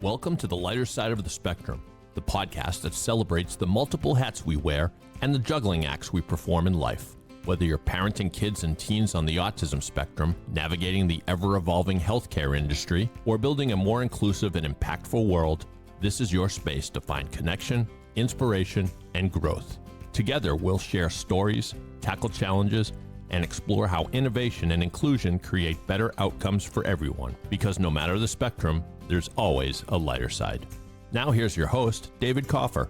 Welcome to the lighter side of the spectrum, the podcast that celebrates the multiple hats we wear and the juggling acts we perform in life. Whether you're parenting kids and teens on the autism spectrum, navigating the ever-evolving healthcare industry, or building a more inclusive and impactful world, this is your space to find connection, inspiration, and growth. Together, we'll share stories, tackle challenges, and explore how innovation and inclusion create better outcomes for everyone. Because no matter the spectrum, there's always a lighter side. Now here's your host, David Kaufer.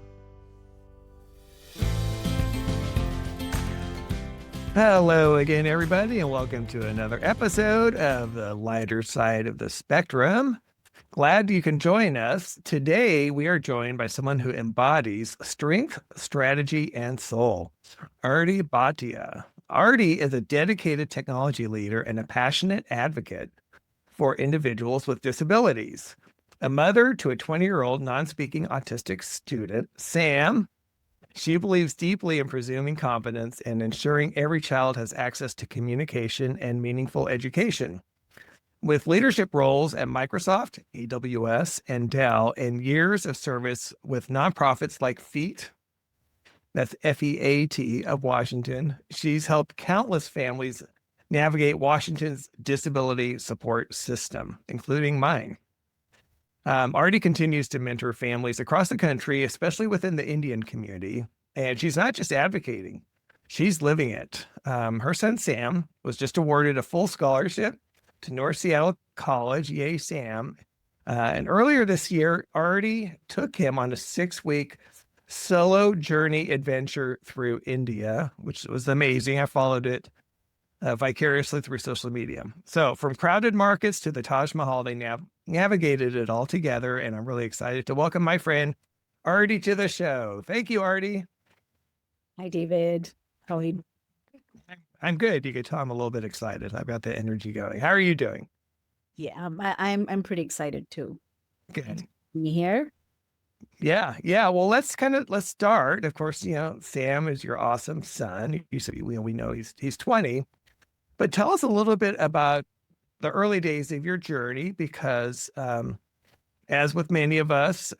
Hello again, everybody, and welcome to another episode of the lighter side of the spectrum. Glad you can join us. Today, we are joined by someone who embodies strength, strategy, and soul, Arti Bhatia. Arti is a dedicated technology leader and a passionate advocate for individuals with disabilities. A mother to a 20-year-old non-speaking autistic student, Sam, she believes deeply in presuming competence and ensuring every child has access to communication and meaningful education. With leadership roles at Microsoft, AWS, and Dell, and years of service with nonprofits like FEAT, that's F-E-A-T, of Washington, she's helped countless families navigate Washington's disability support system, including mine. Arti continues to mentor families across the country, especially within the Indian community. And she's not just advocating, she's living it. Her son, Sam, was just awarded a full scholarship to North Seattle College, yay, Sam. And earlier this year, Arti took him on a 6-week solo journey adventure through India, which was amazing. I followed it vicariously through social media. So from crowded markets to the Taj Mahal, they navigated it all together. And I'm really excited to welcome my friend Arti to the show. Thank you, Arti. Hi, David. How are you? I'm good. You could tell I'm a little bit excited. I've got the energy going. How are you doing? Yeah, I'm pretty excited too. Good. You here? Yeah. Well, let's start. Of course, Sam is your awesome son. You said we know he's 20, but tell us a little bit about the early days of your journey, because as with many of us,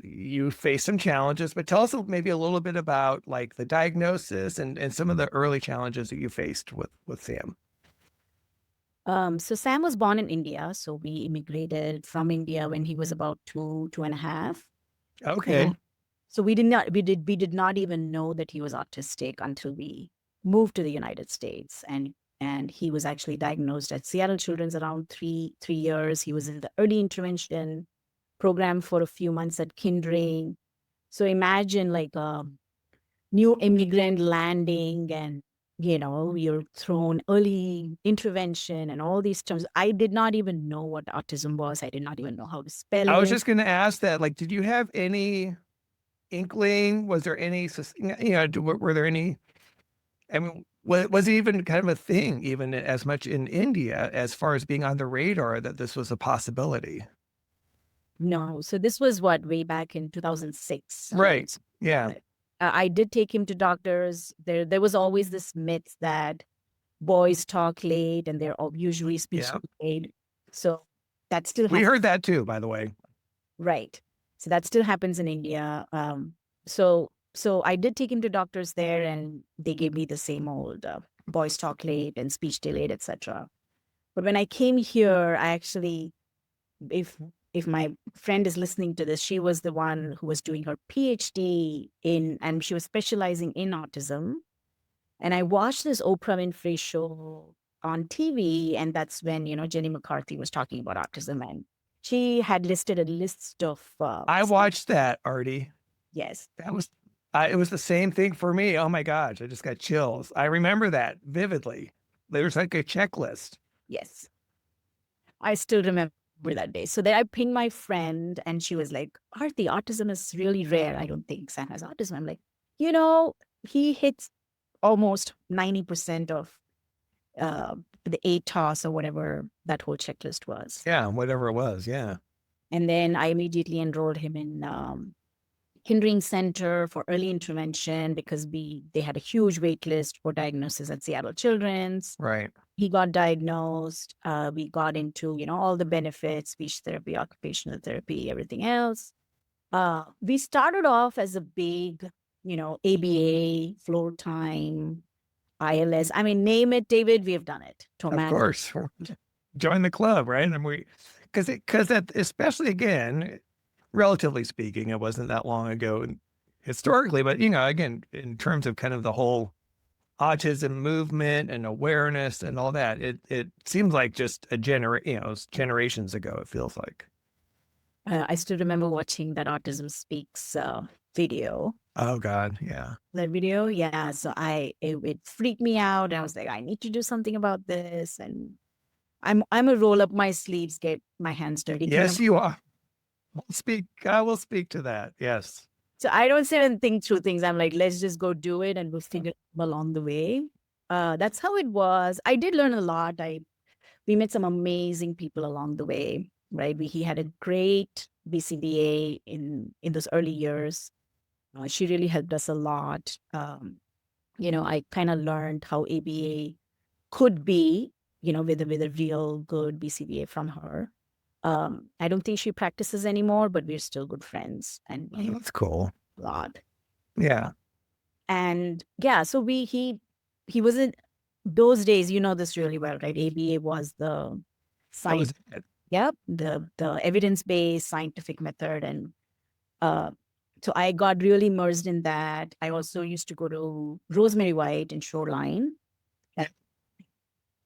you face some challenges. But tell us maybe a little bit about like the diagnosis and some of the early challenges that you faced with Sam. So Sam was born in India. So we immigrated from India when he was about two and a half. Okay. So we did not even know that he was autistic until we moved to the United States, and he was actually diagnosed at Seattle Children's around three years. He was in the early intervention program for a few months at Kindring. So imagine like a new immigrant landing, and you're thrown early intervention and all these terms. I did not even know what autism was. I did not even know how to spell it. I was just going to ask that, like, did you have any inkling? Was there any, were there any, I mean, was it even kind of a thing, even as much in India, as far as being on the radar that this was a possibility? No. So this was way back in 2006. Right. Yeah. I did take him to doctors. There was always this myth that boys talk late and they're usually speech delayed. So that still happens. We heard that too, by the way. Right. So that still happens in India. So I did take him to doctors there, and they gave me the same old boys talk late and speech delayed, etc. But when I came here, I actually, if my friend is listening to this, she was the one who was doing her PhD and she was specializing in autism. And I watched this Oprah Winfrey show on TV, and that's when, Jenny McCarthy was talking about autism, and she had listed a list of... I watched that, Arti. Yes. That was, it was the same thing for me. Oh my gosh, I just got chills. I remember that vividly. There's like a checklist. Yes. I still remember that day. So then I pinged my friend, and she was like, Arti, autism is really rare. I don't think Sam has autism. I'm like, he hits almost 90% of the ATOS or whatever that whole checklist was. Yeah, whatever it was. Yeah. And then I immediately enrolled him hindering center for early intervention because they had a huge wait list for diagnosis at Seattle Children's. Right. He got diagnosed. We got into, all the benefits, speech therapy, occupational therapy, everything else. We started off as a big, ABA, floor time, ILS. I mean, name it, David, we have done it. Of course. Join the club, right? And because especially again, relatively speaking, it wasn't that long ago historically, but again, in terms of kind of the whole autism movement and awareness and all that, it seems like just generations ago, it feels like. I still remember watching that Autism Speaks video. Oh God, yeah. That video, yeah. So it freaked me out. I was like, I need to do something about this, and I'm a roll up my sleeves, get my hands dirty. Yes, you are. I will speak to that. Yes. So I don't sit and think through things. I'm like, let's just go do it, and we'll figure it along the way. That's how it was. I did learn a lot. We met some amazing people along the way, right? He had a great BCBA in those early years. She really helped us a lot. I kind of learned how ABA could be, with a real good BCBA from her. I don't think she practices anymore, but we're still good friends. And that's cool. A lot. Yeah. And yeah, so he wasn't those days, this really well, right? ABA was the science. Yep, the evidence-based scientific method. And so I got really immersed in that. I also used to go to Rosemary White in Shoreline.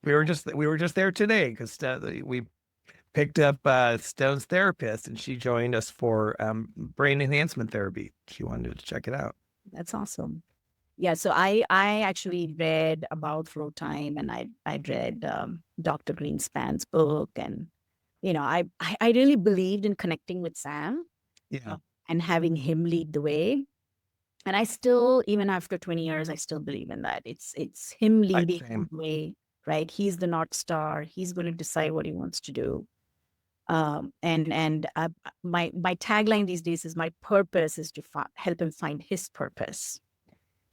We were just there today because we picked up Stone's therapist, and she joined us for brain enhancement therapy. She wanted to check it out. That's awesome. Yeah, so I actually read about flow time, and I read Dr. Greenspan's book, and I really believed in connecting with Sam, and having him lead the way. And I still, even after 20 years, I still believe in that. It's him leading the way, right? He's the North Star. He's going to decide what he wants to do. My tagline these days is, my purpose is to help him find his purpose.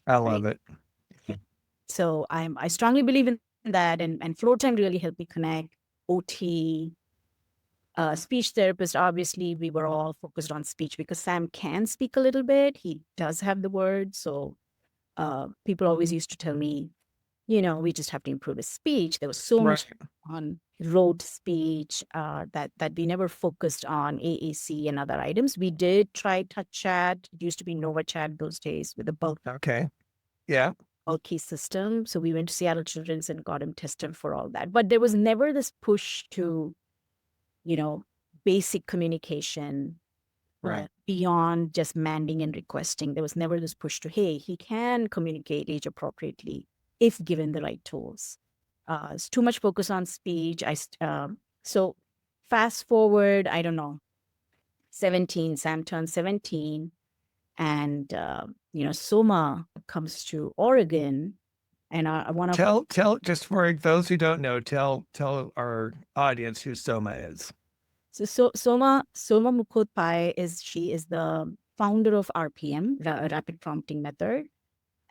I love it. So I strongly believe in that, and floor time really helped me connect. OT, speech therapist, obviously we were all focused on speech because Sam can speak a little bit. He does have the words. So people always used to tell me, we just have to improve his speech. There was so much on rote speech that we never focused on AAC and other items. We did try Touch Chat. It used to be Nova Chat those days with the bulk. Okay. Yeah. Bulky system. So we went to Seattle Children's and got him tested for all that. But there was never this push to, basic communication beyond just manding and requesting. There was never this push to, hey, he can communicate age appropriately if given the right tools. It's too much focus on speech. So fast forward, I don't know, 17, Sam turned 17, and Soma comes to Oregon, and I want to tell just for those who don't know, tell our audience who Soma is. So Soma Mukhopadhyay is the founder of RPM, the Rapid Prompting Method.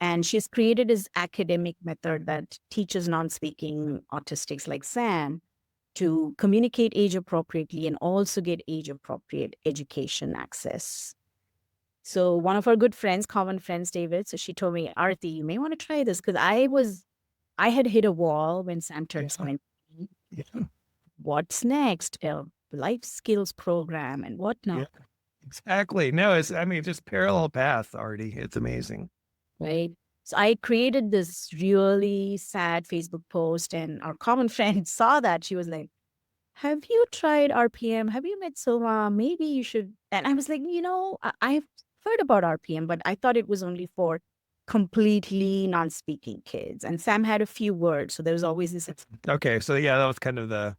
And she's created this academic method that teaches non-speaking autistics like Sam to communicate age appropriately and also get age appropriate education access. So one of our good friends, common friends, David, so she told me, Arti, you may want to try this, because I had hit a wall when Sam turned 17. Yeah. What's next? A life skills program and whatnot. Yeah, exactly. No, it's just parallel paths, Arti. It's amazing. Right. So I created this really sad Facebook post, and our common friend saw that. She was like, have you tried RPM? Have you met Soma? Maybe you should. And I was like, I've heard about RPM, but I thought it was only for completely non-speaking kids. And Sam had a few words. So there was always this. Okay. So yeah, that was kind of the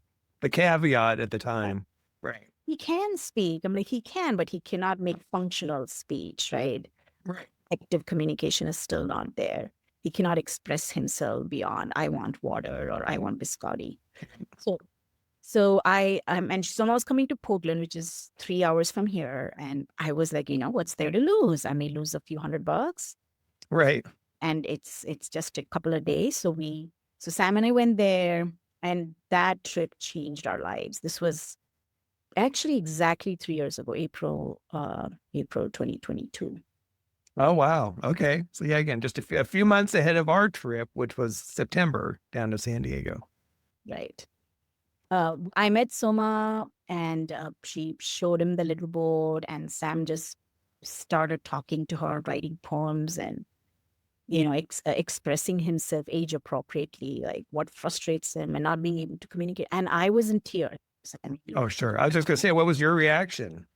caveat at the time. Right. He can speak. I'm like, he can, but he cannot make functional speech, right? Right. Active communication is still not there. He cannot express himself beyond, I want water or I want biscotti. So and Soma was coming to Portland, which is 3 hours from here. And I was like, what's there to lose? I may lose a few $100, Right. and it's just a couple of days. So Sam and I went there, and that trip changed our lives. This was actually exactly 3 years ago, April 2022. Oh, wow. Okay. So yeah, again, just a few months ahead of our trip, which was September down to San Diego. Right. I met Soma, and she showed him the little board, and Sam just started talking to her, writing poems, and expressing himself age appropriately, like what frustrates him and not being able to communicate. And I was in tears. Oh, sure. I was just going to say, what was your reaction?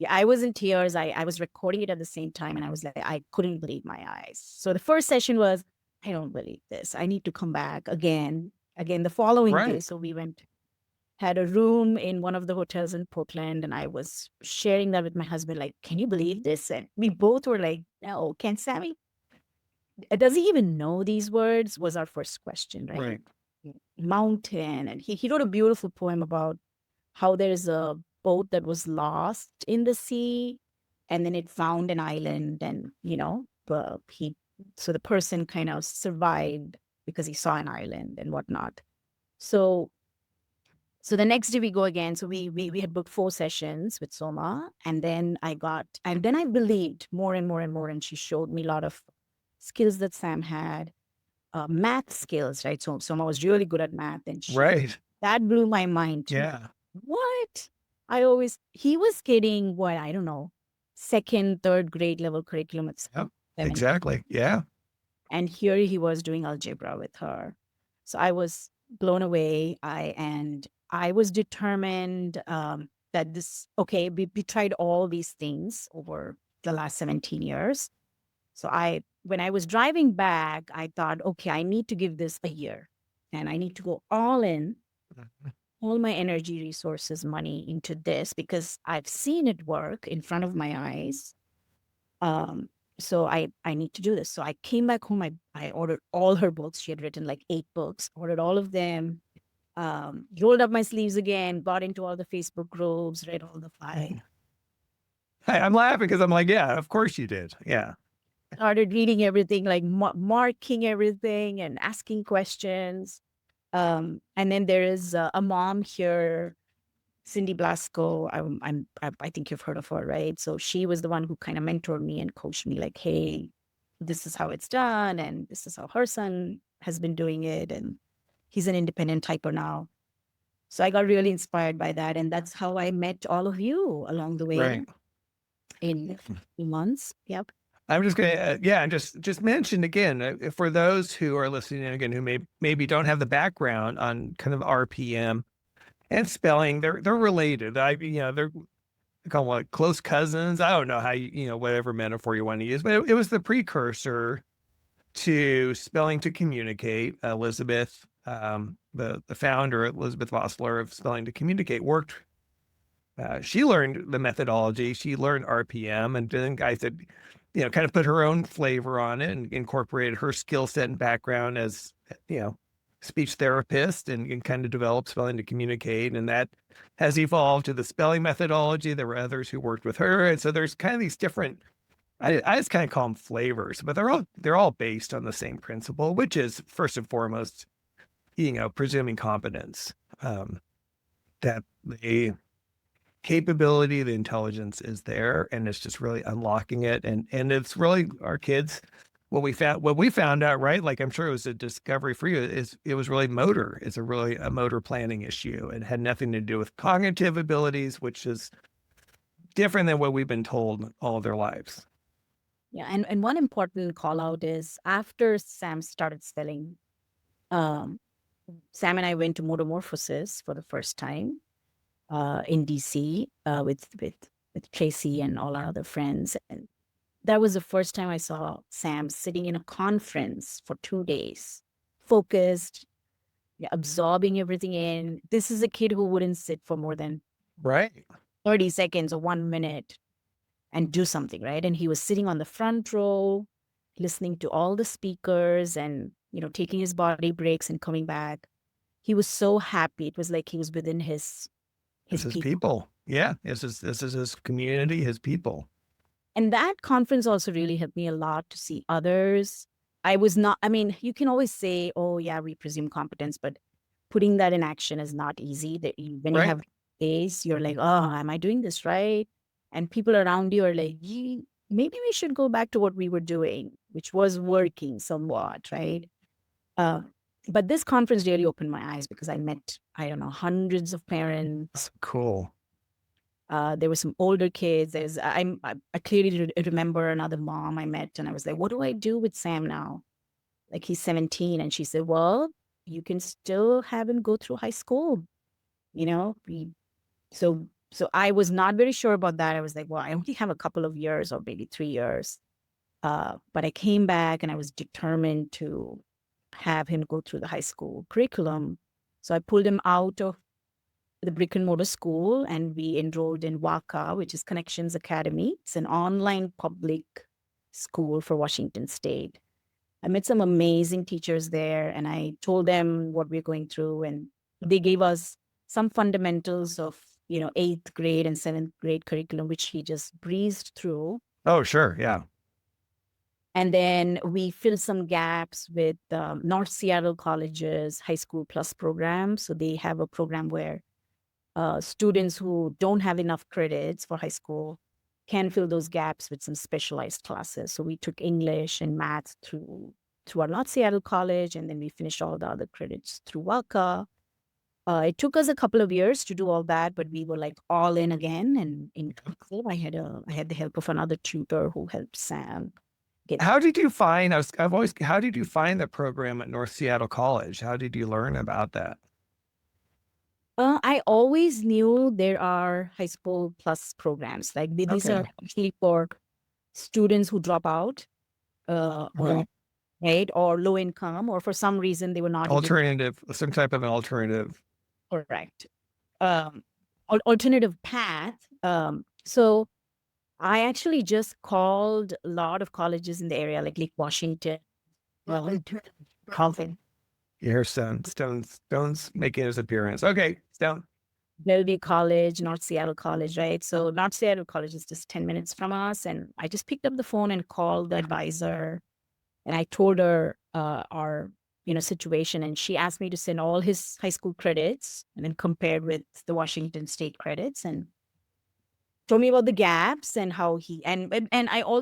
Yeah, I was in tears. I was recording it at the same time, and I was like, I couldn't believe my eyes. So the first session was, I don't believe this. I need to come back again the following day. Right. So we had a room in one of the hotels in Portland, and I was sharing that with my husband, like, can you believe this? And we both were like, no, can Sammy? Does he even know these words? Was our first question, right? Right. Mountain. And he wrote a beautiful poem about how there's a boat that was lost in the sea, and then it found an island, and so the person kind of survived because he saw an island and whatnot. So the next day we go again. So we had booked 4 sessions with Soma, and then I believed more and more and more, and she showed me a lot of skills that Sam had, math skills, right? So Soma was really good at math, and Right. that blew my mind too. Yeah. What? He was getting what, I don't know, 2nd, 3rd grade level curriculum at school. Yep. Exactly. Yeah. And here he was doing algebra with her. So I was blown away. I was determined that we tried all these things over the last 17 years. So when I was driving back, I thought, okay, I need to give this a year, and I need to go all in, all my energy, resources, money into this, because I've seen it work in front of my eyes. So I need to do this. So I came back home. I ordered all her books. She had written like 8 books, ordered all of them, rolled up my sleeves again, got into all the Facebook groups, read all the files. I'm laughing because I'm like, yeah, of course you did. Yeah. Started reading everything, like marking everything and asking questions. And then there is a mom here, Cindy Blasco. I think you've heard of her, right? So she was the one who kind of mentored me and coached me, like, hey, this is how it's done, and this is how her son has been doing it, and he's an independent typer now. So I got really inspired by that, and that's how I met all of you along the way. Right. In a few months. Yep. I'm just going to, and just mention again, for those who are listening again, who maybe don't have the background on kind of RPM and spelling, they're related. They're called what, close cousins. I don't know how whatever metaphor you want to use, but it was the precursor to Spelling to Communicate. Elizabeth, the founder, Elizabeth Vossler of Spelling to Communicate, worked. She learned the methodology. She learned RPM, and then guys that kind of put her own flavor on it and incorporated her skill set and background as speech therapist, and kind of developed Spelling to Communicate, and that has evolved to the spelling methodology. There were others who worked with her, and so there's kind of these different. I just kind of call them flavors, but they're all based on the same principle, which is first and foremost, presuming competence, that the capability, the intelligence is there, and it's just really unlocking it, and it's really our kids. What we found out, right? Like, I'm sure it was a discovery for you, is it was really motor. It's a motor planning issue. It had nothing to do with cognitive abilities, which is different than what we've been told all of their lives. Yeah, and one important call out is after Sam started spelling, Sam and I went to Motomorphosis for the first time in DC with Tracy and all our other friends, and that was the first time I saw Sam sitting in a conference for 2 days, focused, absorbing everything in. This is a kid who wouldn't sit for more than 30 seconds or 1 minute and do something, right? And he was sitting on the front row, listening to all the speakers, and taking his body breaks and coming back. he was so happy. It was like he was within his This is people. people. Yeah. This is his community, his people. And that conference also really helped me a lot to see others. I was not, I mean, you can always say, oh, yeah, we presume competence, but putting that in action is not easy. When you Right. have days, you're like, oh, am I doing this right? And people around you are like, maybe we should go back to what we were doing, which was working somewhat, right? Uh, but this conference really opened my eyes because I met, I don't know, hundreds of parents. Cool. There were some older kids. I clearly remember another mom I met, and I was like, "What do I do with Sam now? Like he's 17," and she said, "Well, you can still have him go through high school. You know, so I was not very sure about that. I was like, well, I only have a couple of years or maybe 3 years. But I came back and I was determined to have him go through the high school curriculum. So I pulled him out of the brick and mortar school and we enrolled in WACA, which is Connections Academy. It's an online public school for Washington State. I met some amazing teachers there and I told them what we're going through, and they gave us some fundamentals of, 8th grade and 7th grade curriculum, which he just breezed through. Oh, sure. Yeah. And then we filled some gaps with North Seattle College's High School Plus program. So they have a program where students who don't have enough credits for high school can fill those gaps with some specialized classes. So we took English and math through our North Seattle College, and then we finished all the other credits through WACA. It took us a couple of years to do all that, but we were like all in again. And in I had the help of another tutor who helped Sam. How did you find? How did you find the program at North Seattle College? How did you learn about that? I always knew there are high school plus programs. Like these are actually for students who drop out, right, or low income, or for some reason they were not some type of an alternative. Correct. Alternative path. So I actually just called a lot of colleges in the area, like Lake Washington, Calvin. You hear Stone's making his appearance. Okay, Stone. Bellevue College, North Seattle College, right? So North Seattle College is just 10 minutes from us. And I just picked up the phone and called the advisor. And I told her our situation. And she asked me to send all his high school credits and then compared with the Washington State credits, and told me about the gaps and how he and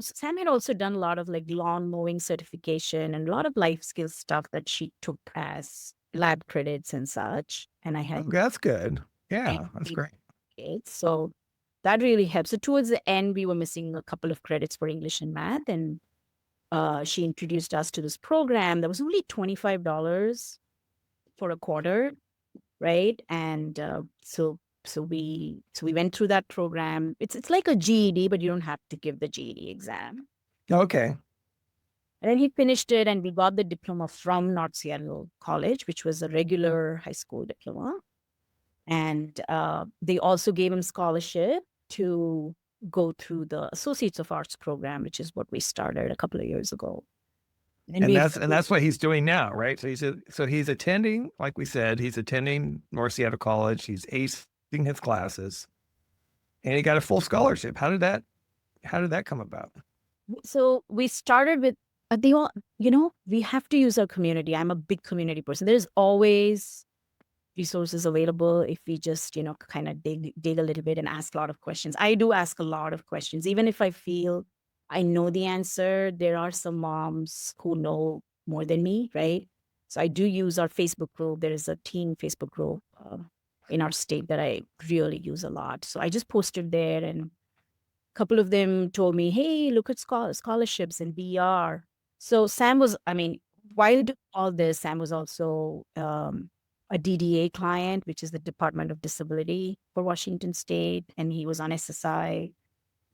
Sam had also done a lot of like lawn mowing certification and a lot of life skills stuff that she took as lab credits and such. And I had that's good. Yeah, that's great. So that really helps. So towards the end, we were missing a couple of credits for English and math, and she introduced us to this program that was only $25 for a quarter, right? And so we went through that program. It's like a GED, but you don't have to give the GED exam. Okay. And then he finished it, and we got the diploma from North Seattle College, which was a regular high school diploma. And they also gave him scholarship to go through the Associates of Arts program, which is what we started a couple of years ago. And that's what he's doing now, right? So he's attending, like we said, he's attending North Seattle College. He's acing his classes, and he got a full scholarship. How did that come about? So we started with we have to use our community. I'm a big community person. There's always resources available if we just kind of dig a little bit and ask a lot of questions. I do ask a lot of questions, even if I feel I know the answer. There are some moms who know more than me, right? So I do use our Facebook group. There is a teen Facebook group in our state that I really use a lot. So I just posted there, and a couple of them told me, hey, look at scholarships and BR. So Sam was, while doing all this, Sam was also a DDA client, which is the Department of Disability for Washington State, and he was on SSI.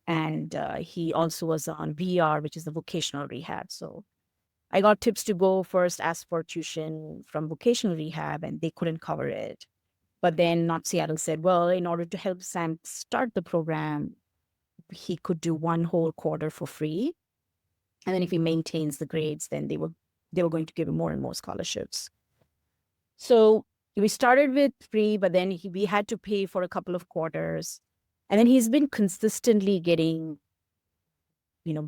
And he also was on VR, which is the vocational rehab. So I got tips to go first, ask for tuition from vocational rehab, and they couldn't cover it. But then North Seattle said, well, in order to help Sam start the program, he could do one whole quarter for free. And then if he maintains the grades, then they were going to give him more and more scholarships. So we started with free, but then we had to pay for a couple of quarters. And then he's been consistently getting,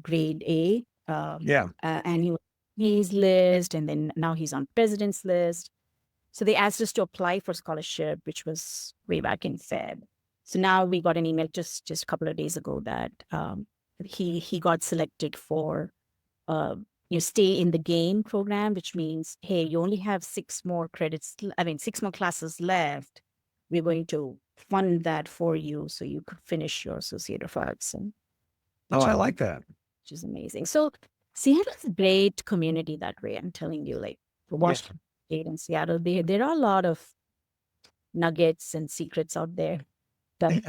grade A. And he was on his list, and then now he's on president's list. So they asked us to apply for scholarship, which was way back in Feb. So now we got an email just a couple of days ago that he got selected for stay in the game program, which means, hey, you only have 6 more classes left. We're going to fund that for you so you could finish your Associate of Arts. I like that. Which is amazing. So Seattle's a great community that way. I'm telling you, like Washington State and Seattle, there are a lot of nuggets and secrets out there. But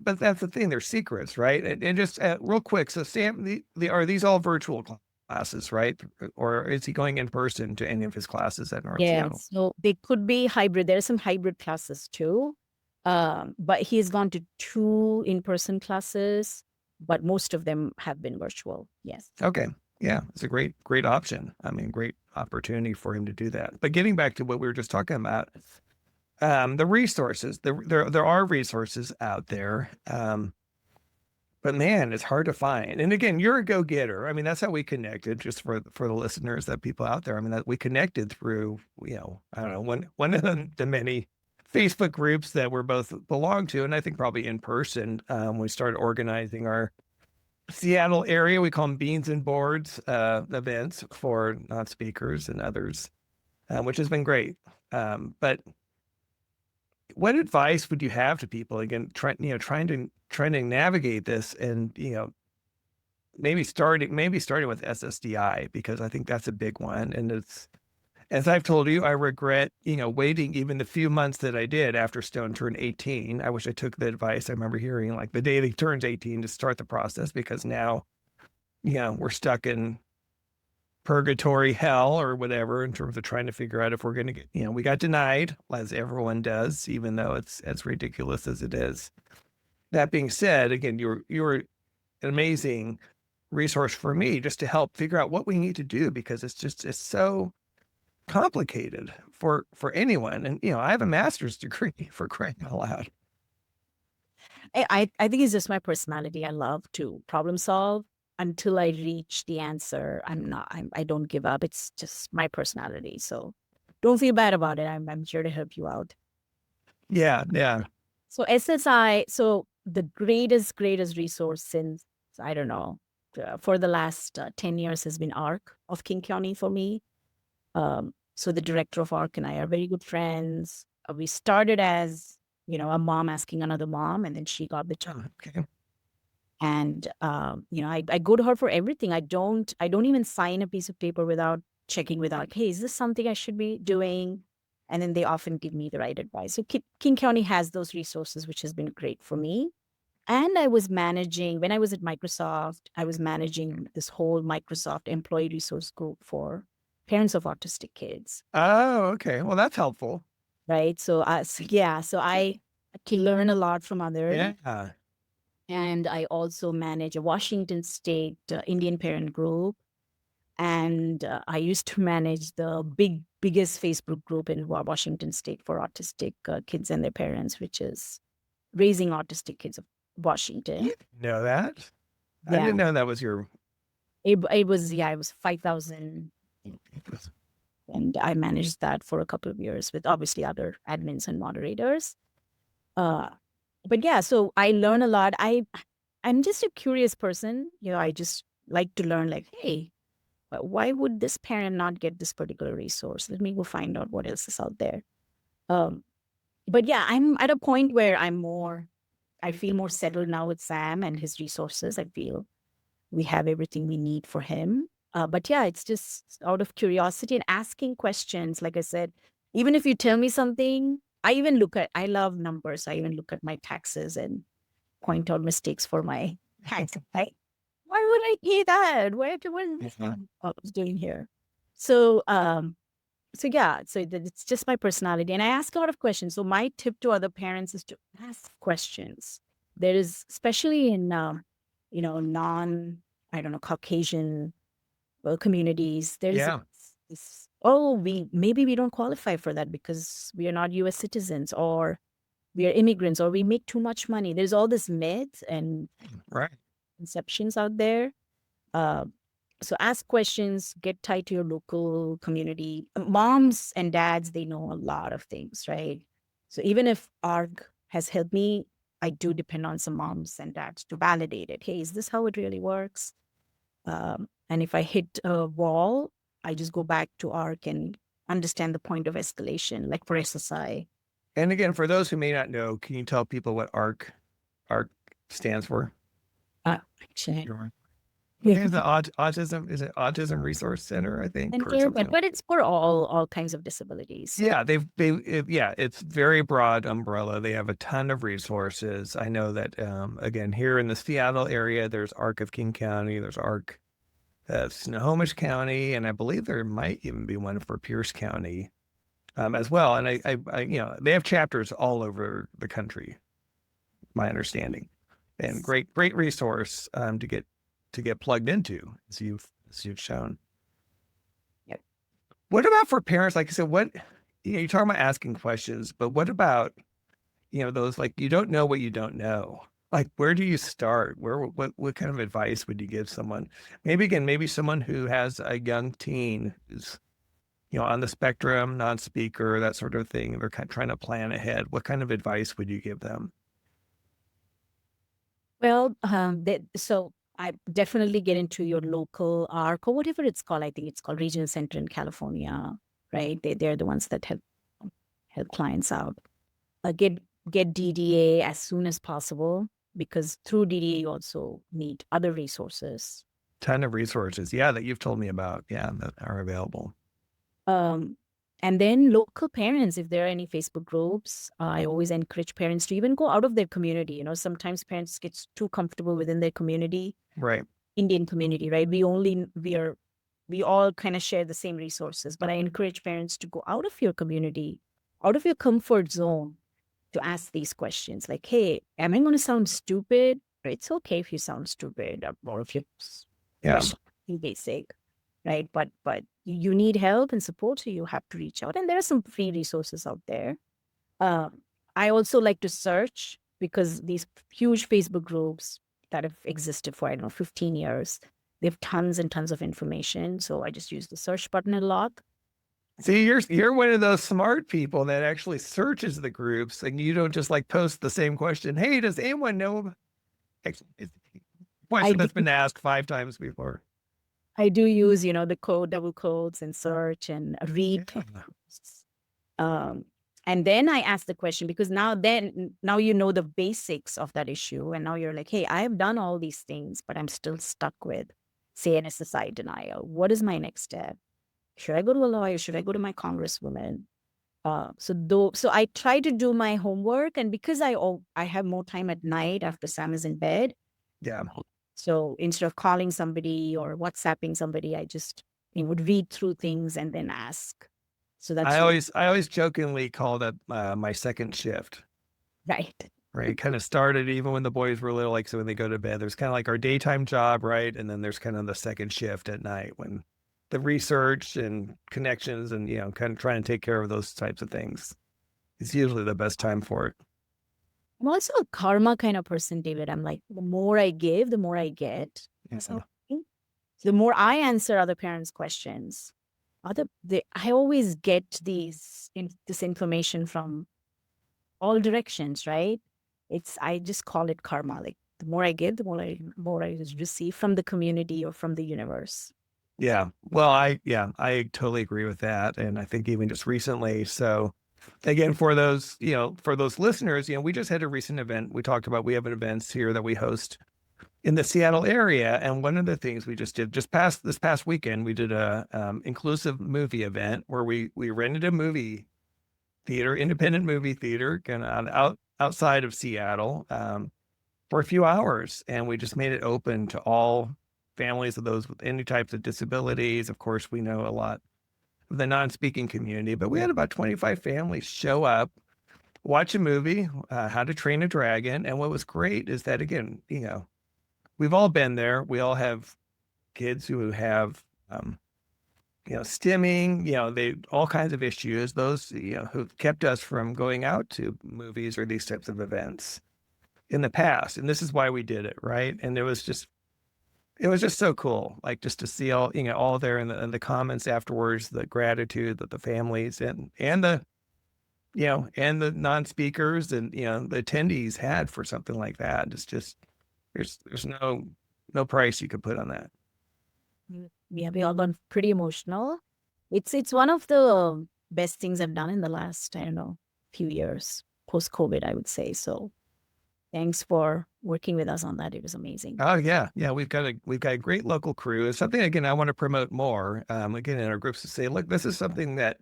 that's the thing. They're secrets, right? And just real quick. So Sam, are these all virtual classes, right? Or is he going in person to any of his classes at North Seattle? So they could be hybrid. There are some hybrid classes too. But he's gone to 2 in-person classes, but most of them have been virtual. Yes. Okay. Yeah. It's a great option. I mean, great opportunity for him to do that. But getting back to what we were just talking about, the resources, there are resources out there. But man, it's hard to find. And again, you're a go-getter. I mean, that's how we connected, just for the listeners, that people out there. I mean, that we connected through, I don't know, one of the many Facebook groups that we're both belong to. And I think probably in person, we started organizing our Seattle area. We call them Beans and Boards events for non-speakers and others, which has been great. But what advice would you have to people, again, trying to navigate this, and maybe starting with SSDI, because I think that's a big one. And it's, as I've told you, I regret waiting even the few months that I did after Stone turned 18. I wish I took the advice I remember hearing, like, the day he turns 18 to start the process, because now we're stuck in purgatory hell or whatever in terms of trying to figure out if we're going to get, we got denied, as everyone does, even though it's as ridiculous as it is. That being said, again, you were an amazing resource for me just to help figure out what we need to do, because it's so complicated for anyone. And, I have a master's degree, for crying out loud. I think it's just my personality. I love to problem solve. Until I reach the answer, I don't give up. It's just my personality. So don't feel bad about it. I'm here to help you out. Yeah. So SSI, so the greatest resource since, I don't know, for the last 10 years has been ARC of King County for me. So the director of ARC and I are very good friends. We started as, a mom asking another mom, and then she got the job. Okay. And, I go to her for everything. I don't even sign a piece of paper without checking with ARC, hey, is this something I should be doing? And then they often give me the right advice. So King County has those resources, which has been great for me. And I was managing, when I was at Microsoft, I was managing this whole Microsoft employee resource group for parents of autistic kids. Oh, okay. Well, that's helpful. Right. So I can learn a lot from others. Yeah. And I also manage a Washington State Indian parent group. And I used to manage the biggest Facebook group in Washington State for autistic kids and their parents, which is Raising Autistic Kids of Washington. You know that? Yeah. I didn't know that was your... It was 5,000. And I managed that for a couple of years with obviously other admins and moderators. But yeah, so I learn a lot. I'm just a curious person. I just like to learn, like, hey, why would this parent not get this particular resource? Let me go find out what else is out there. But yeah, I'm at a point where I feel more settled now with Sam and his resources. I feel we have everything we need for him. But yeah, it's just out of curiosity and asking questions. Like I said, even if you tell me something, I love numbers. I even look at my taxes and point out mistakes for my tax. Why would I pay that? What I was doing here? So it's just my personality, and I ask a lot of questions. So my tip to other parents is to ask questions. There is, especially in Caucasian communities, there's this oh, maybe we don't qualify for that because we are not US citizens, or we are immigrants, or we make too much money. There's all this myths and Right. conceptions out there. Uh, so ask questions, get tied to your local community. Moms and dads, they know a lot of things, right? So even if ARG has helped me, I do depend on some moms and dads to validate it. Hey, is this how it really works? And if I hit a wall, I just go back to ARC and understand the point of escalation, like for SSI. And again, for those who may not know, can you tell people what ARC stands for? Actually, It's the autism, is it Autism Resource Center, I think, and or care, something. but it's for all kinds of disabilities. Yeah, it's very broad umbrella. They have a ton of resources. I know that again, here in the Seattle area, there's ARC of King County, there's ARC of Snohomish County, and I believe there might even be one for Pierce County as well. And I they have chapters all over the country, my understanding, and great resource to get plugged into, as you've shown. Yep. What about for parents? Like I said, you're talking about asking questions, but what about, those, like, you don't know what you don't know? Like, where do you start? What kind of advice would you give someone? Maybe someone who has a young teen who's, on the spectrum, non-speaker, that sort of thing. They're kind of trying to plan ahead. What kind of advice would you give them? Well, so I definitely get into your local ARC or whatever it's called. I think it's called Regional Center in California, right? They're the ones that help clients out. Get DDA as soon as possible, because through DDA you also need other resources. Ton of resources, yeah, that you've told me about, yeah, that are available. And then local parents, if there are any Facebook groups, I always encourage parents to even go out of their community. Sometimes parents get too comfortable within their community, Right? Indian community, right? We all kind of share the same resources, but I encourage parents to go out of your community, out of your comfort zone, to ask these questions. Like, hey, am I going to sound stupid? It's okay if you sound stupid, or if you're basic, right? But you need help and support, so you have to reach out. And there are some free resources out there. I also like to search, because these huge Facebook groups that have existed for, I don't know, 15 years, they have tons and tons of information. So I just use the search button a lot. See, you're one of those smart people that actually searches the groups, and you don't just like post the same question. Hey, does anyone know? Question that's been asked 5 times before. I do use, the double quotes and search and read. And then I ask the question, because now you know the basics of that issue. And now you're like, hey, I have done all these things, but I'm still stuck with, say, an SSI denial. What is my next step? Should I go to a lawyer? Should I go to my congresswoman? So I try to do my homework. And because I have more time at night after Sam is in bed. Yeah. So instead of calling somebody or WhatsApping somebody, I just would read through things and then ask. So that's I always jokingly call that my second shift. right. Right. Kind of started even when the boys were little, like, so when they go to bed, there's kind of like our daytime job, right? And then there's kind of the second shift at night, when the research and connections and, kind of trying to take care of those types of things. It's usually the best time for it. I'm also a karma kind of person, David. I'm like, the more I give, the more I get. Yeah. So the more I answer other parents' questions, I always get this information from all directions, right? I just call it karma. Like, the more I give, the more I receive from the community or from the universe. Yeah. Well, I totally agree with that. And I think even just recently, so again, for those listeners, we just had a recent event. We have events here that we host in the Seattle area. And one of the things we just did this past weekend, we did a inclusive movie event where we rented a movie theater, independent movie theater, kind of outside of Seattle, for a few hours. And we just made it open to all families of those with any types of disabilities. Of course, we know a lot of the non-speaking community, but we had about 25 families show up, watch a movie, How to Train a Dragon. And what was great is that, again, we've all been there. We all have kids who have stimming, they all kinds of issues, those, who kept us from going out to movies or these types of events in the past. And this is why we did it, right? And it was just so cool, like just to see all there in the comments afterwards, the gratitude that the families and the, and the non-speakers and, the attendees had for something like that. It's just, there's no price you could put on that. Yeah, we all got pretty emotional. It's one of the best things I've done in the last, I don't know, few years, post-COVID, I would say. So thanks for working with us on that. It was amazing. Oh yeah. Yeah. We've got a great local crew. It's something, again, I want to promote more, again, in our groups, to say, look, this is something that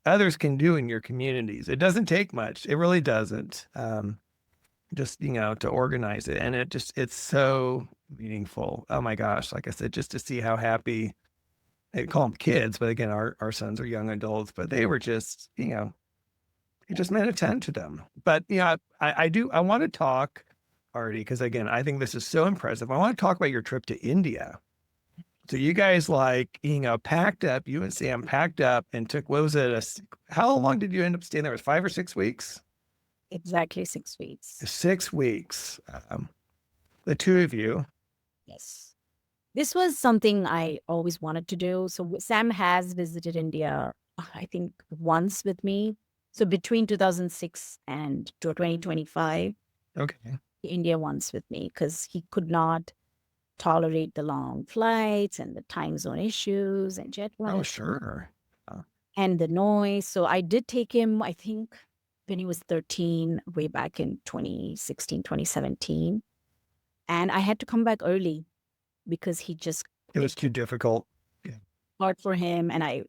others can do in your communities. It doesn't take much. It really doesn't. Just, to organize it. And it's so meaningful. Oh my gosh. Like I said, just to see how happy, they call them kids, but again, our sons are young adults, but they were just, it just meant a ton to them. But, I want to talk, Arti, because again, I think this is so impressive. I want to talk about your trip to India. So you guys packed up, you and Sam packed up and took, what was it? How long did you end up staying there? It was 5 or 6 weeks? Exactly 6 weeks. 6 weeks. The two of you. Yes. This was something I always wanted to do. So Sam has visited India, I think, once with me. So between 2006 and 2025, Okay. India once with me because he could not tolerate the long flights and the time zone issues and jet lag. Oh, sure. And the noise. So I did take him, I think, when he was 13, way back in 2016, 2017. And I had to come back early because it was too difficult. hard for him. And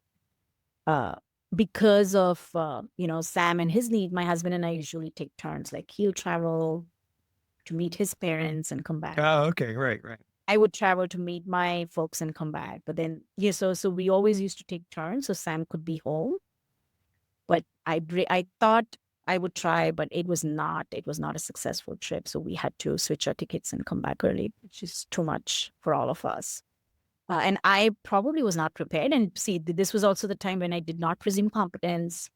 because of, Sam and his need, my husband and I usually take turns. Like he'll travel to meet his parents and come back. Oh, okay. Right. I would travel to meet my folks and come back. But then, so we always used to take turns so Sam could be home. But I thought I would try, but it was not a successful trip. So we had to switch our tickets and come back early, which is too much for all of us. And I probably was not prepared. And see, this was also the time when I did not presume competence.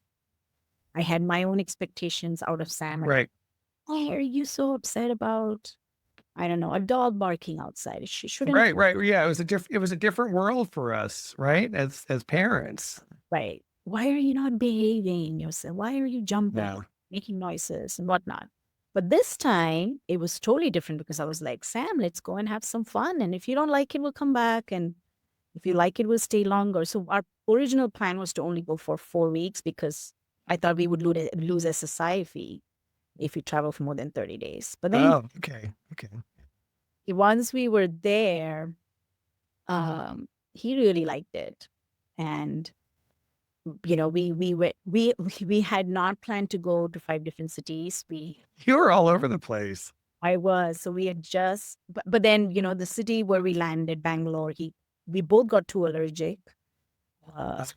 I had my own expectations out of Sam. Right. Why are you so upset about, I don't know, a dog barking outside? She shouldn't. Right. Yeah, it was a different world for us, right? As parents. Right. Why are you not behaving yourself? Why are you jumping, No. making noises and whatnot? But this time it was totally different because I was like, Sam, let's go and have some fun. And if you don't like it, we'll come back. And if you like it, we'll stay longer. So our original plan was to only go for 4 weeks because I thought we would lose SSI fee if we travel for more than 30 days. But then okay. once we were there, he really liked it. And we had not planned to go to 5 different cities. You were all over the place. I was. So we had but then, the city where we landed, Bangalore, we both got too allergic.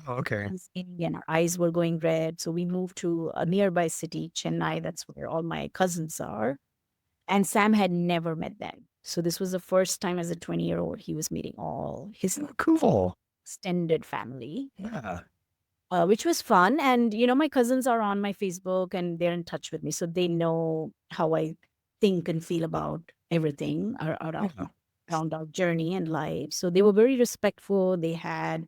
Okay. And our eyes were going red. So we moved to a nearby city, Chennai. That's where all my cousins are. And Sam had never met them. So this was the first time as a 20-year-old he was meeting all his cool extended family. Yeah. Which was fun. And, my cousins are on my Facebook and they're in touch with me. So they know how I think and feel about everything around our journey and life. So they were very respectful. They had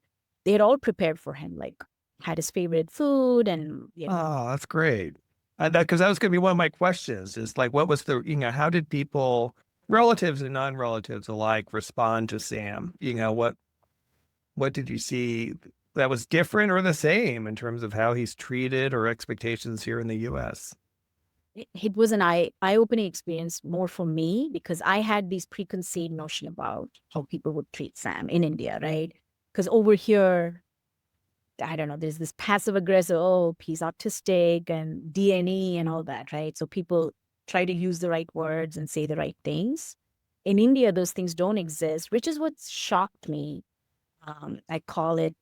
all prepared for him, like had his favorite food and, Oh, that's great. Because that was going to be one of my questions is like, what was how did people, relatives and non-relatives alike, respond to Sam? What did you see that was different or the same in terms of how he's treated or expectations here in the U.S.? It was an eye-opening experience more for me because I had these preconceived notion about how people would treat Sam in India, right? Because over here, I don't know, there's this passive aggressive, he's autistic and DNE and all that, right? So people try to use the right words and say the right things. In India, those things don't exist, which is what shocked me. I call it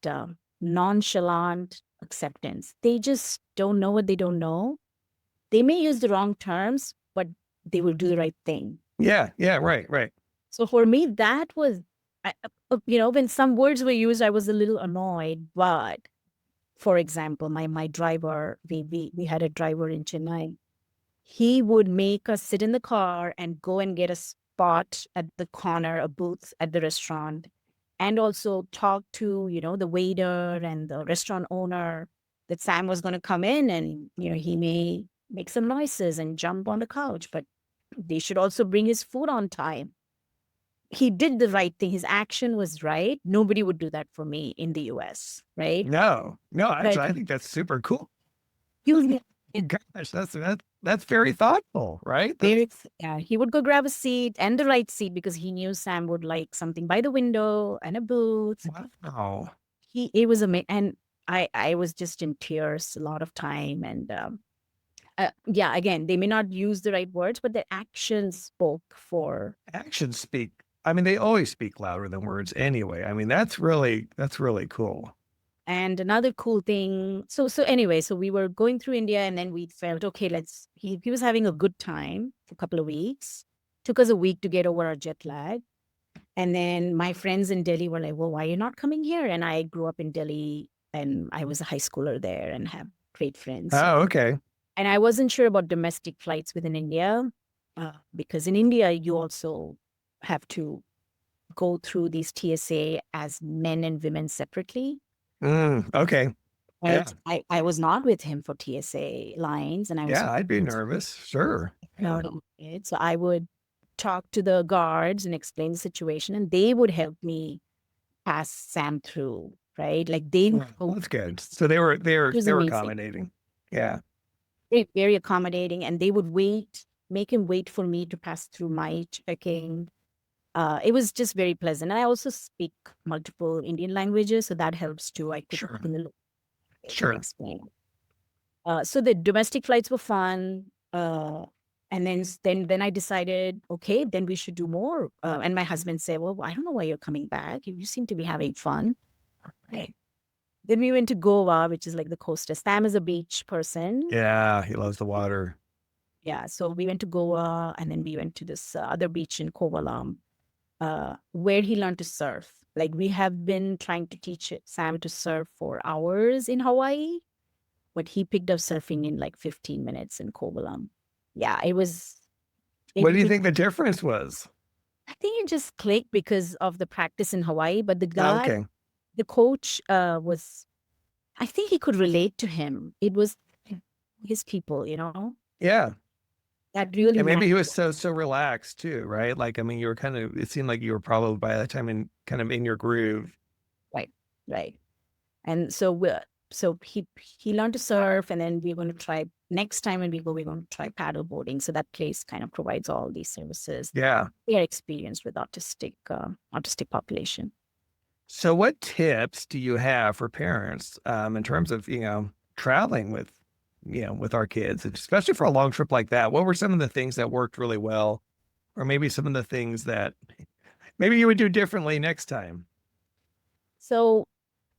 nonchalant acceptance. They just don't know what they don't know. They may use the wrong terms, but they will do the right thing. Yeah, right. So for me, that was, When some words were used, I was a little annoyed. But for example, my driver, we had a driver in Chennai. He would make us sit in the car and go and get a spot at the corner, a booth at the restaurant, and also talk to, the waiter and the restaurant owner that Sam was going to come in and, he may make some noises and jump on the couch, but they should also bring his food on time. He did the right thing. His action was right. Nobody would do that for me in the US, right? No, actually, But I think that's super cool. you Gosh, that's very thoughtful, right? he would go grab a seat and the right seat because he knew Sam would like something by the window and a booth. Wow. It was amazing. And I was just in tears a lot of time. And again, they may not use the right words, but their actions spoke for. Actions speak. I mean, they always speak louder than words anyway. I mean, that's really cool. And another cool thing. So anyway, so we were going through India and then we felt, okay, he was having a good time for a couple of weeks. Took us a week to get over our jet lag. And then my friends in Delhi were like, well, why are you not coming here? And I grew up in Delhi and I was a high schooler there and have great friends. Oh, okay. And I wasn't sure about domestic flights within India because in India, you also have to go through these TSA as men and women separately. Okay. Yeah. I was not with him for TSA lines. And I'd be nervous. Sure. Yeah. So I would talk to the guards and explain the situation and they would help me pass Sam through, right? Like that's good. So they were accommodating. Yeah. Very, very accommodating. And they would make him wait for me to pass through my checking. It was just very pleasant. And I also speak multiple Indian languages, so that helps too. I could explain. So the domestic flights were fun. And then I decided, okay, then we should do more. And my husband said, well, I don't know why you're coming back. You seem to be having fun. Right. Then we went to Goa, which is like the coast. Sam is a beach person. Yeah, he loves the water. Yeah, so we went to Goa and then we went to this other beach in Kovalam. Where he learned to surf. Like we have been trying to teach Sam to surf for hours in Hawaii, but he picked up surfing in like 15 minutes in Kovalam. Yeah, it was. What do you think the difference was? I think it just clicked because of the practice in Hawaii, but the guy, the coach was, I think he could relate to him. It was his people, Yeah. That really. And maybe he was so relaxed too, right? Like, I mean, you were it seemed like you were probably by that time in your groove. Right. And so he learned to surf and then we're going to try next time when we go, we're going to try paddle boarding. So that place kind of provides all these services. Yeah. They are experienced with autistic population. So what tips do you have for parents in terms of, traveling with our kids, especially for a long trip like that? What were some of the things that worked really well, or maybe some of the things that maybe you would do differently next time? So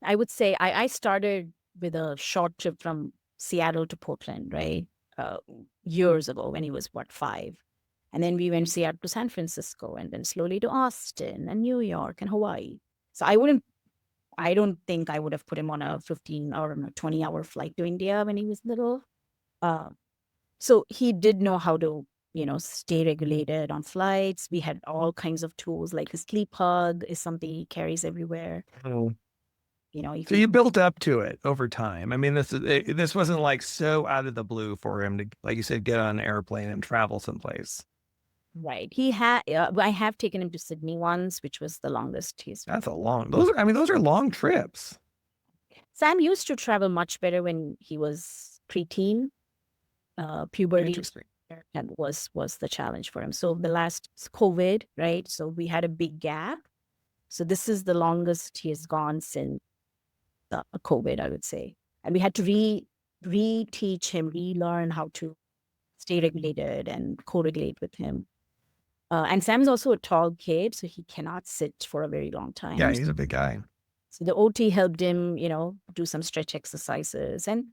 I would say I started with a short trip from Seattle to Portland, right? Years ago when he was 5. And then we went Seattle to San Francisco and then slowly to Austin and New York and Hawaii. So I don't think I would have put him on a 15 or 20-hour flight to India when he was little. So he did know how to, stay regulated on flights. We had all kinds of tools, like his sleep hug is something he carries everywhere. So you built up to it over time. I mean, this wasn't like so out of the blue for him to, like you said, get on an airplane and travel someplace. Right. I have taken him to Sydney once, which was the longest That's those are long trips. Sam used to travel much better when he was preteen. Puberty and was the challenge for him. So the last COVID, right? So we had a big gap. So this is the longest he has gone since COVID, I would say. And we had to reteach him, relearn how to stay regulated and co-regulate with him. And Sam's also a tall kid, so he cannot sit for a very long time. Yeah, he's a big guy. So the OT helped him, do some stretch exercises. And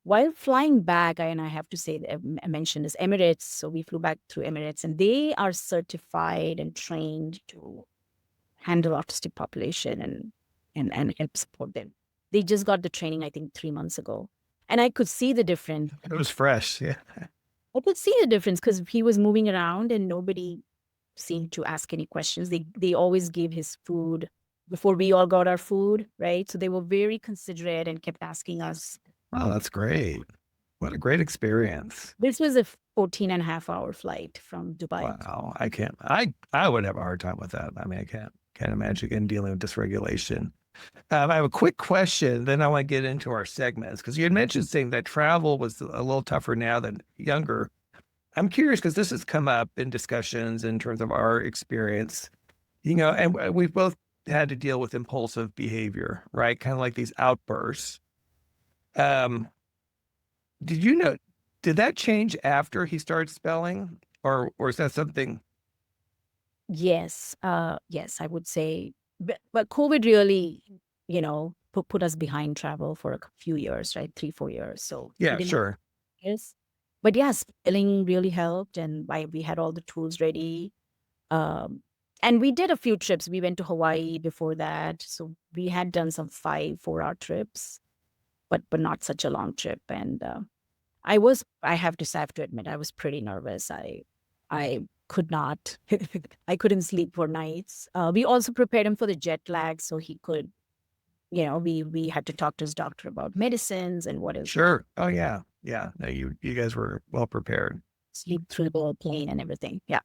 while flying back, I have to say, I mentioned is Emirates. So we flew back through Emirates, and they are certified and trained to handle autistic population and help support them. They just got the training, I think, 3 months ago. And I could see the difference. It was fresh. Yeah. I could see the difference because he was moving around and nobody seemed to ask any questions. They always gave his food before we all got our food, right? So they were very considerate and kept asking us. Oh, that's great. What a great experience. This was a 14.5-hour flight from Dubai. Wow. I would have a hard time with that. I mean, I can't imagine again dealing with dysregulation. I have a quick question, then I want to get into our segments, because you had mentioned saying that travel was a little tougher now than younger. I'm curious because this has come up in discussions in terms of our experience, and we've both had to deal with impulsive behavior, right? Kind of like these outbursts. Did that change after he started spelling, or is that something? Yes, yes, I would say. But COVID really, put us behind travel for a few years, right? 3-4 years. So Yeah, sure. Yes. But yeah, spelling really helped, and we had all the tools ready. And we did a few trips. We went to Hawaii before that, so we had done some 5-4-hour trips, but not such a long trip. And I have to admit, I was pretty nervous. I could not, I couldn't sleep for nights. We also prepared him for the jet lag, so he could, we had to talk to his doctor about medicines and what is Sure. Oh yeah. Yeah. No, you guys were well prepared. sleep through the plane and everything. Yeah.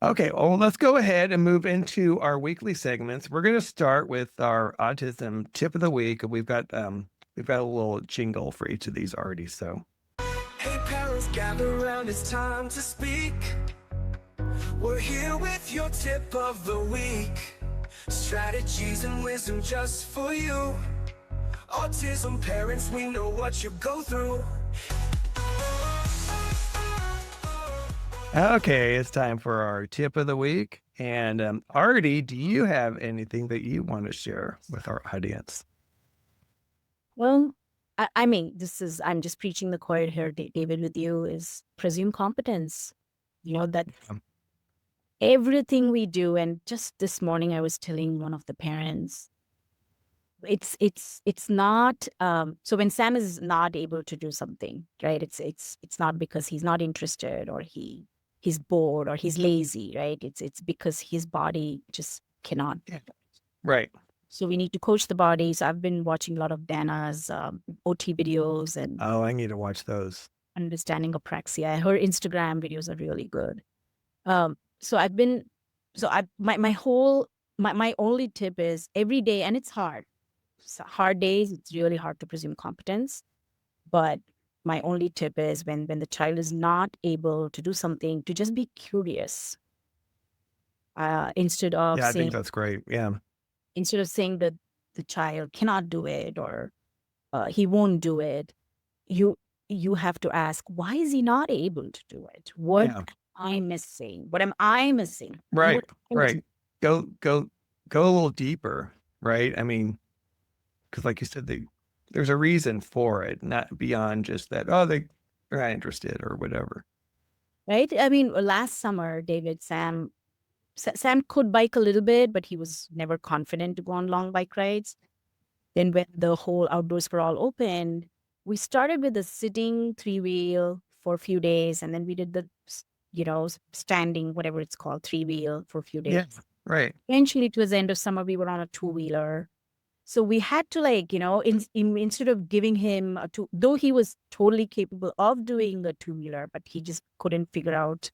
Okay. Well, let's go ahead and move into our weekly segments. We're going to start with our autism tip of the week. We've got a little jingle for each of these already. So. Hey parents, gather around, it's time to speak. We're here with your tip of the week. Strategies and wisdom just for you. Autism parents, we know what you go through. Okay, it's time for our tip of the week. And Arti, do you have anything that you want to share with our audience? Well, I mean, I'm just preaching the choir here, David, with you, is presume competence. That everything we do, and just this morning I was telling one of the parents, it's not, so when Sam is not able to do something, right, it's not because he's not interested or he's bored or he's lazy, right? It's because his body just cannot. Right. So we need to coach the body. So I've been watching a lot of Dana's OT videos and Oh, I need to watch those. understanding apraxia. Her Instagram videos are really good. My only tip is every day, and it's hard. So hard days, it's really hard to presume competence. But my only tip is when the child is not able to do something, to just be curious. Instead of Yeah, I saying, think that's great. Yeah. instead of saying that the child cannot do it or he won't do it, you have to ask, why is he not able to do it? What Yeah. am I missing? What am I missing? Right. What am I Right. Go a little deeper. Right. I mean, because like you said, there's a reason for it, not beyond just that, oh, they're not interested or whatever. Right? I mean, last summer, David, Sam could bike a little bit, but he was never confident to go on long bike rides. Then when the whole outdoors for all opened, we started with a sitting 3-wheel for a few days, and then we did the, standing, whatever it's called, 3-wheel for a few days. Yeah. Right. Eventually, towards the end of summer, we were on a 2-wheeler. So we had to instead of giving him though he was totally capable of doing a 2-wheeler, but he just couldn't figure out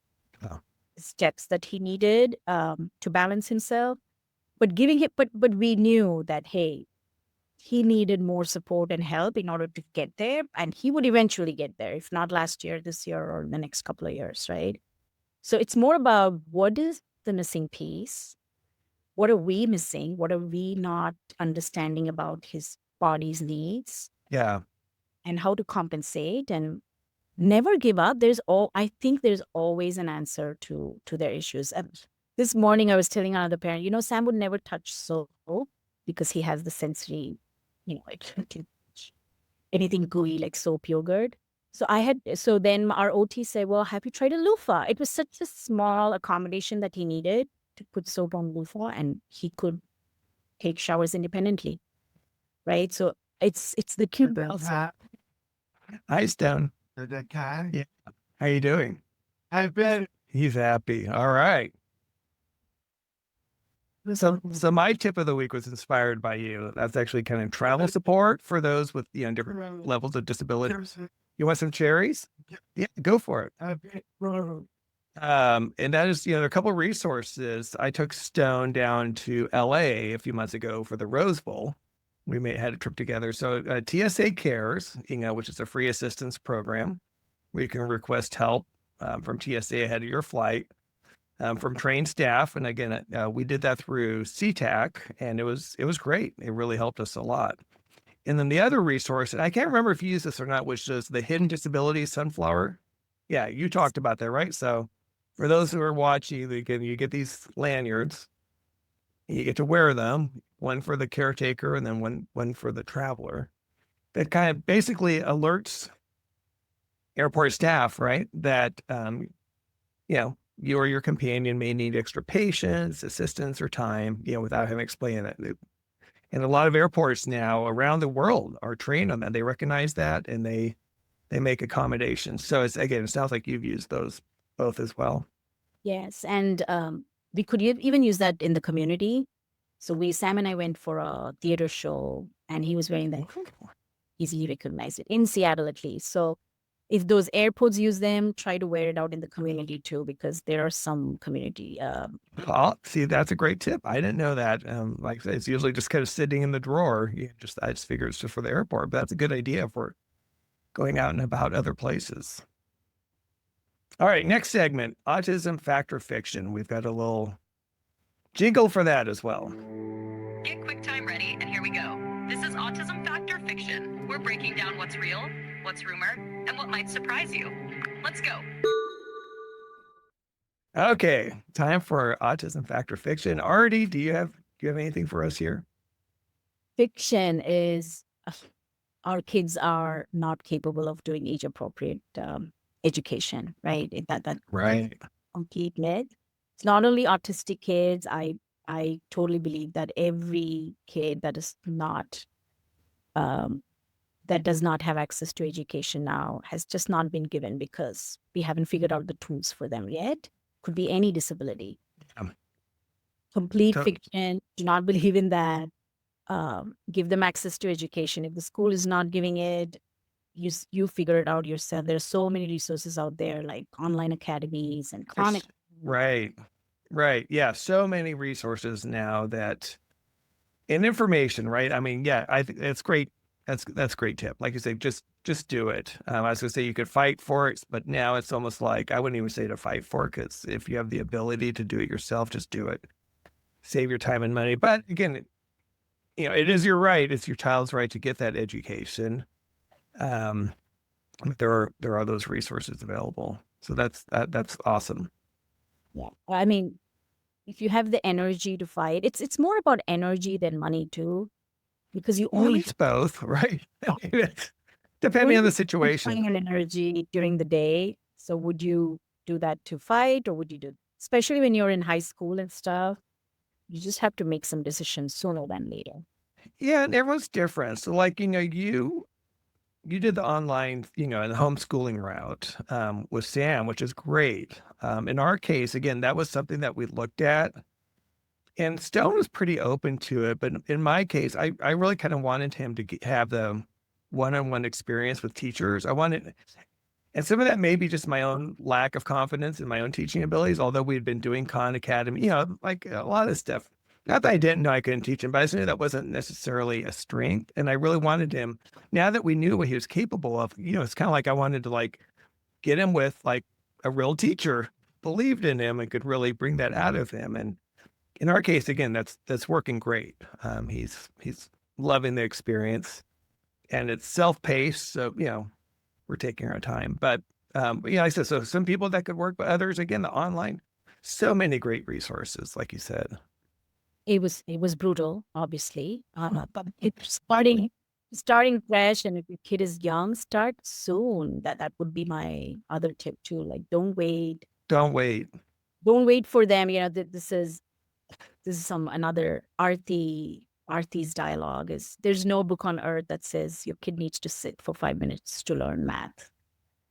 steps that he needed to balance himself. But but we knew that, hey, he needed more support and help in order to get there, and he would eventually get there, if not last year, this year, or the next couple of years, right? So it's more about what is the missing piece. What are we missing? What are we not understanding about his body's needs? Yeah. And how to compensate and never give up. I think there's always an answer to their issues. This morning I was telling another parent, Sam would never touch soap because he has the sensory, anything gooey like soap, yogurt. So then our OT said, well, have you tried a loofah? It was such a small accommodation that he needed. to put soap on Lufa, and he could take showers independently, right? So it's the cute bells. Hi, Stone. Yeah. How you doing? He's happy. All right. So my tip of the week was inspired by you. That's actually kind of travel support for those with different levels of disability. You want some cherries? Yeah, go for it. And that is, there are a couple of resources. I took Stone down to LA a few months ago for the Rose Bowl. We had a trip together. So TSA Cares, which is a free assistance program where you can request help from TSA ahead of your flight. From trained staff, and again, we did that through CTAC, and it was great. It really helped us a lot. And then the other resource, and I can't remember if you used this or not, which is the Hidden Disability Sunflower. Yeah, you talked about that, right? So for those who are watching, you get these lanyards. You get to wear them, one for the caretaker and then one for the traveler. That kind of basically alerts airport staff, right, that you or your companion may need extra patience, assistance, or time, without him explaining it. And a lot of airports now around the world are trained on that. They recognize that and they make accommodations. So it sounds like you've used those both as well. Yes, and we could even use that in the community. So Sam and I went for a theater show, and he was wearing that. Easily recognized it in Seattle, at least. So if those airports use them, try to wear it out in the community too, because there are some community. See, that's a great tip. I didn't know that. Like I said, it's usually just kind of sitting in the drawer. I just figure it's just for the airport, but that's a good idea for going out and about other places. All right, next segment, autism, fact or fiction. We've got a little jingle for that as well. Get QuickTime ready, and here we go. This is Autism, Fact or Fiction. We're breaking down what's real, what's rumor, and what might surprise you. Let's go. Okay, time for autism, fact or fiction. Arti, do you have anything for us here? Fiction is our kids are not capable of doing age-appropriate education, right? That right. Complete myth. It's not only autistic kids. I totally believe that every kid that is not that does not have access to education now has just not been given because we haven't figured out the tools for them yet. Could be any disability. Complete fiction. Do not believe in that. Give them access to education. If the school is not giving it, you figure it out yourself. There's so many resources out there, like online academies and chronic. Right. Yeah, so many resources now and information, right? I mean, yeah, I think that's great. That's great tip. Like you say, just do it. I was gonna say you could fight for it, but now it's almost like I wouldn't even say to fight for it, because if you have the ability to do it yourself, just do it. Save your time and money. But again, it is your right. It's your child's right to get that education. But there are those resources available. So that's awesome. Yeah, I mean, if you have the energy to fight, it's more about energy than money too, because you only it's both, right? Depending on the situation. An energy during the day. So would you do that to fight, or would you do, especially when you're in high school and stuff? You just have to make some decisions sooner than later. Yeah, and everyone's different. So like, you did the online, and the homeschooling route with Sam, which is great. In our case, again, that was something that we looked at, and Stone was pretty open to it. But in my case, I really kind of wanted him to have the one-on-one experience with teachers. And some of that may be just my own lack of confidence in my own teaching abilities, although we'd been doing Khan Academy, like a lot of stuff. Not that I didn't know I couldn't teach him, but I just knew that wasn't necessarily a strength. And I really wanted him, now that we knew what he was capable of, it's kind of like I wanted to get him with a real teacher, believed in him and could really bring that out of him. And in our case, again, that's working great. He's loving the experience, and it's self-paced. So, we're taking our time, but like I said, so some people that could work, but others, again, the online, so many great resources, like you said. It was brutal, obviously. But it's starting fresh, and if your kid is young, start soon. That would be my other tip too. Like, don't wait. Don't wait. don't wait for them. This is another Arti's dialogue is there's no book on earth that says your kid needs to sit for 5 minutes to learn math,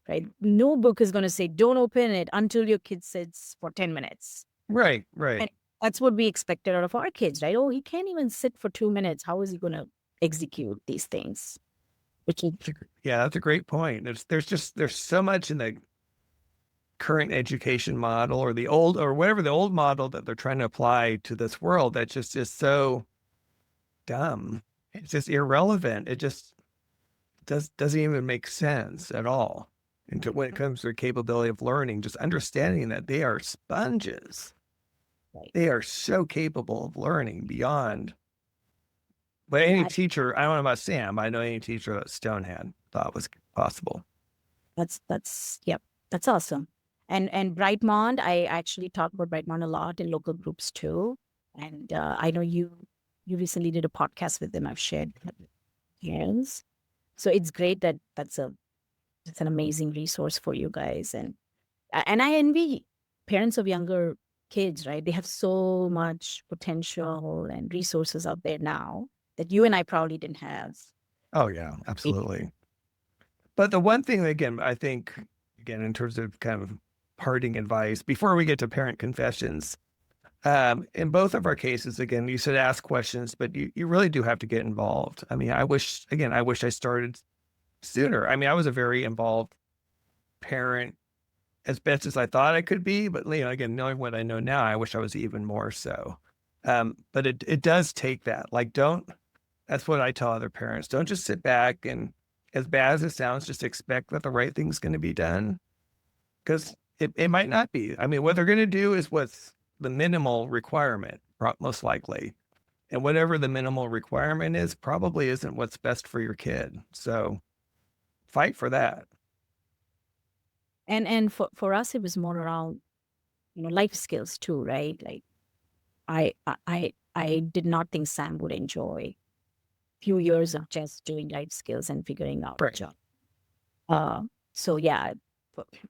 right? No book is going to say don't open it until your kid sits for 10 minutes. Right. And that's what we expected out of our kids, right? Oh, he can't even sit for 2 minutes. How is he going to execute these things? That's a great point. There's so much in the current education model or the old or whatever the old model that they're trying to apply to this world that just is so dumb. It's just irrelevant. It just doesn't even make sense at all. And when it comes to the capability of learning, just understanding that they are sponges. Right. They are so capable of learning beyond. But any teacher, I don't know about Sam, I know any teacher that Stone had thought was possible. That's awesome. And Brightmont, I actually talk about Brightmont a lot in local groups too. And I know you recently did a podcast with them. I've shared years. So it's great that it's an amazing resource for you guys. And I envy parents of younger kids, right? They have so much potential and resources out there now that you and I probably didn't have. Oh yeah, absolutely. But the one thing, again, I think, again, in terms of kind of parting advice, before we get to parent confessions, in both of our cases, again, you said ask questions, but you really do have to get involved. I mean, I wish I started sooner. I mean, I was a very involved parent as best as I thought I could be, but again, knowing what I know now, I wish I was even more so. But it does take that. That's what I tell other parents. Don't just sit back and, as bad as it sounds, just expect that the right thing's going to be done, because it might not be. I mean, what they're going to do is what's the minimal requirement, most likely. And whatever the minimal requirement is, probably isn't what's best for your kid. So fight for that. And for us, it was more around, life skills too, right? Like I did not think Sam would enjoy few years of just doing life skills and figuring out a job. So yeah,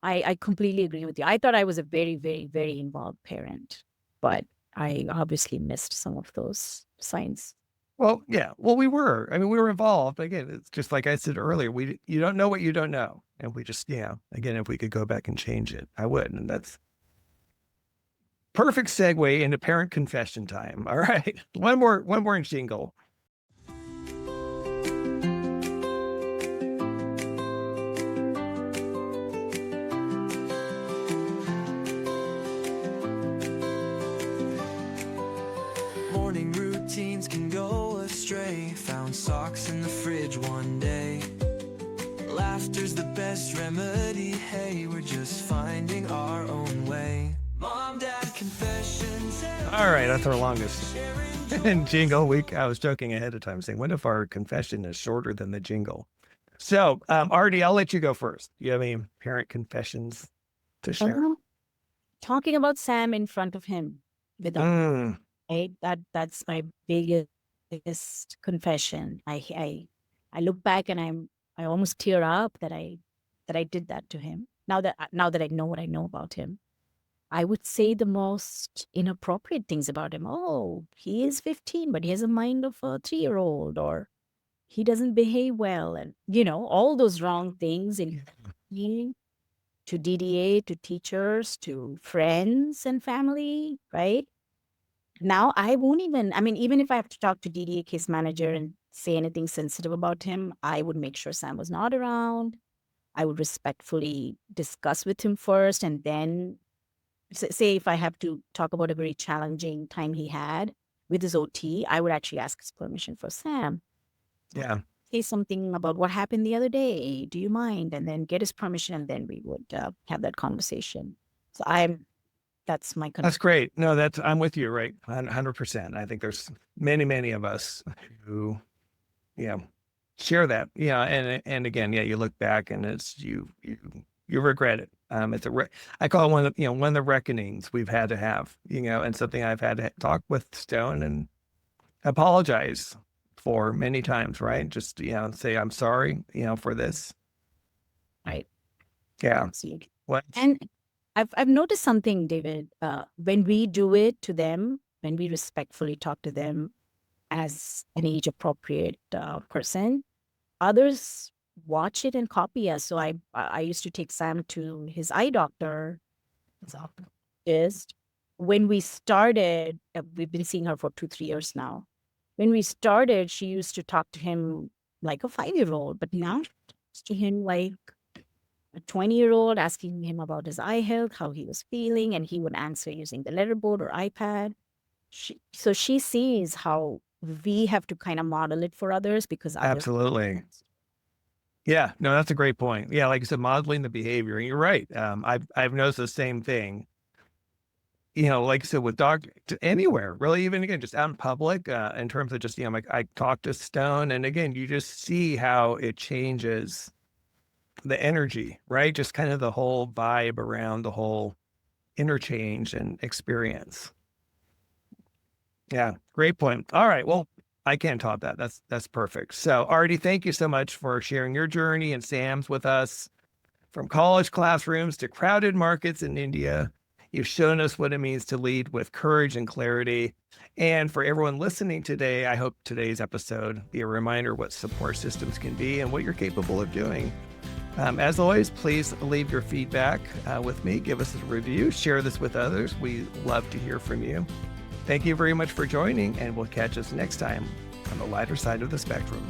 I completely agree with you. I thought I was a very, very, very involved parent, but I obviously missed some of those signs. Well, yeah. Well, we were. I mean, we were involved. Again, it's just like I said earlier, you don't know what you don't know. And we just, again, if we could go back and change it, I would. And that's perfect segue into parent confession time. All right. One more jingle. Morning routines can go astray. Found socks in the fridge one day. Laughter's the best remedy. Hey, we're just finding our own way. Mom, Dad, confessions. All right, that's our longest jingle week. I was joking ahead of time saying, what if our confession is shorter than the jingle? So, Arti, I'll let you go first. Do you have any parent confessions to share? Talking about Sam in front of him without right? That's my biggest confession. I look back and I almost tear up that I did that to him. Now that I know what I know about him, I would say the most inappropriate things about him. Oh, he is 15, but he has a mind of a 3-year-old, or he doesn't behave well, and all those wrong things in to DDA, to teachers, to friends and family, right? Now I won't even if I have to talk to DDA case manager and say anything sensitive about him, I would make sure Sam was not around. I would respectfully discuss with him first, and then say if I have to talk about a very challenging time he had with his OT, I would actually ask his permission for Sam. Yeah. Say something about what happened the other day. Do you mind? And then get his permission, and then we would have that conversation. So that's my concern. That's great. No, I'm with you, right? 100%. I think there's many, many of us who, share that. And again, you look back and it's you regret it. It's I call it one of the reckonings we've had to have, and something I've had to talk with Stone and apologize for many times, right? Just, say, I'm sorry, for this. Right. Yeah. Absolutely. What? And I've noticed something, David. When we do it to them, when we respectfully talk to them as an age appropriate person, others watch it and copy us. So I used to take Sam to his eye doctor. His optometrist. When we started, we've been seeing her for 2-3 years now. When we started, she used to talk to him like a 5-year-old, but now she talks to him like a 20-year-old, asking him about his eye health, how he was feeling, and he would answer using the letterboard or iPad. So she sees how we have to kind of model it for others because others. Absolutely. Yeah, no, that's a great point. Yeah, like you said, modeling the behavior. And you're right. I've noticed the same thing. Like I said, with anywhere, really, even again, just out in public, in terms of just, like I talked to Stone, and again, you just see how it changes the energy, right? Just kind of the whole vibe around the whole interchange and experience. Yeah, great point. All right, well, I can't top that. That's perfect. So, Arti, thank you so much for sharing your journey and Sam's with us. From college classrooms to crowded markets in India, you've shown us what it means to lead with courage and clarity. And for everyone listening today, I hope today's episode be a reminder what support systems can be and what you're capable of doing. As always, please leave your feedback with me. Give us a review. Share this with others. We love to hear from you. Thank you very much for joining, and we'll catch us next time on the lighter side of the spectrum.